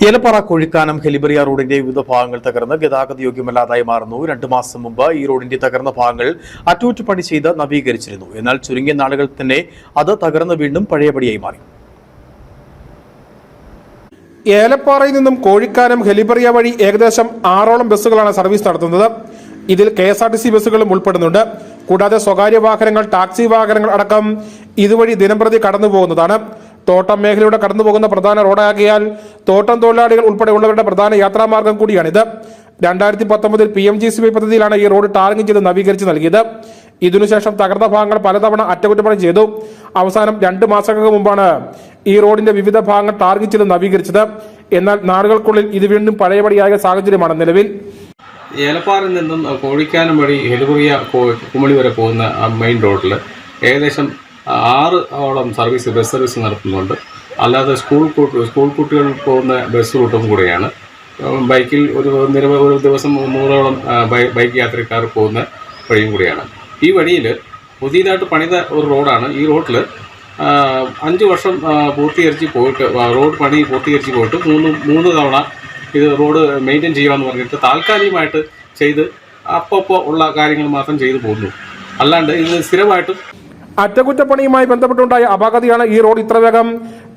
ഏലപ്പാറ കൊഴിക്കാനം ഹെലിബറിയ റോഡിന്റെ വിവിധ ഭാഗങ്ങൾ തകർന്ന് ഗതാഗത യോഗ്യമല്ലാതായി മാറുന്നു. 2 മാസം മുമ്പ് ഈ റോഡിന്റെ തകർന്ന ഭാഗങ്ങൾ അറ്റകുറ്റപ്പണി ചെയ്ത് നവീകരിച്ചിരുന്നു. എന്നാൽ ചുരുങ്ങിയ നാളുകൾ തന്നെ അത് തകർന്ന് വീണ്ടും പഴയപടിയായി മാറി. ഏലപ്പാറയിൽ നിന്നും കോഴിക്കാനം ഹെലിബറിയ വഴി ഏകദേശം 6ഓളം ബസ്സുകളാണ് സർവീസ് നടത്തുന്നത്. ഇതിൽ KSRTC ബസ്സുകളും ഉൾപ്പെടുന്നുണ്ട്. കൂടാതെ സ്വകാര്യ വാഹനങ്ങൾ, ടാക്സി വാഹനങ്ങൾ അടക്കം ഇതുവഴി ദിനംപ്രതി കടന്നുപോകുന്നതാണ്. തോട്ടം മേഖലയുടെ കടന്നുപോകുന്ന പ്രധാന റോഡാകിയാൽ തോട്ടം തൊഴിലാളികൾ ഉൾപ്പെടെയുള്ളവരുടെ പ്രധാന യാത്രാമാർഗം കൂടിയാണിത്. 2019 PMGCY പദ്ധതിയിലാണ് ഈ റോഡ് ടാറിംഗ് ചെയ്ത് നവീകരിച്ച് നൽകിയത്. ഇതിനുശേഷം തകർന്ന ഭാഗങ്ങൾ പലതവണ അറ്റകുറ്റപ്പണി ചെയ്തു. അവസാനം 2 മാസങ്ങൾക്ക് മുമ്പാണ് ഈ റോഡിന്റെ വിവിധ ഭാഗങ്ങൾ ടാറിംഗ് ചെയ്ത് നവീകരിച്ചത്. എന്നാൽ നാളുകൾക്കുള്ളിൽ ഇത് വീണ്ടും പഴയപടിയായ സാഹചര്യമാണ് നിലവിൽ. ഏലപ്പാറയിൽ നിന്നും കോഴിക്കാനം വഴി ഹെലിബറിയ കുമളി വരെ പോകുന്ന മെയിൻ റോഡിൽ ഏകദേശം 6ഓളം ബസ് സർവീസ് നടത്തുന്നുണ്ട്. അല്ലാതെ സ്കൂൾ കുട്ടികൾ പോകുന്ന ബസ് റൂട്ടും കൂടെയാണ്. ബൈക്കിൽ ഒരു ദിവസം 300ഓളം ബൈക്ക് യാത്രക്കാർ പോകുന്ന വഴിയും കൂടിയാണ്. ഈ വഴിയിൽ പുതിയതായിട്ട് പണിത ഒരു റോഡാണ്. ഈ റോഡിൽ 5 വർഷം റോഡ് പണി പൂർത്തീകരിച്ച് പോയിട്ട് മൂന്ന് തവണ ഇത് റോഡ് മെയിൻറ്റെയിൻ ചെയ്യുകയെന്ന് പറഞ്ഞിട്ട് താൽക്കാലികമായിട്ട് ചെയ്ത് അപ്പോൾ ഉള്ള കാര്യങ്ങൾ മാത്രം ചെയ്തു പോകുന്നു. അല്ലാണ്ട് ഇത് സ്ഥിരമായിട്ടും അറ്റകുറ്റപ്പണിയുമായി ബന്ധപ്പെട്ടുണ്ടായ അപകടമാണ് ഈ റോഡ് ഇത്ര വേഗം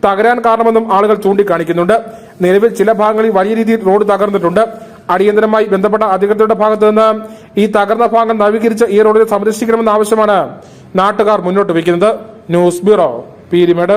തകരാൻ കാരണമെന്നും ആളുകൾ ചൂണ്ടിക്കാണിക്കുന്നുണ്ട്. നിലവിൽ ചില ഭാഗങ്ങളിൽ വലിയ രീതിയിൽ റോഡ് തകർന്നിട്ടുണ്ട്. അടിയന്തരമായി ബന്ധപ്പെട്ട അധികൃതരുടെ ഭാഗത്തു നിന്ന് ഈ തകർന്ന ഭാഗം നവീകരിച്ച് ഈ റോഡിനെ സംരക്ഷിക്കണമെന്ന ആവശ്യമാണ് നാട്ടുകാർ മുന്നോട്ട് വയ്ക്കുന്നത്. News bureau, Peermade.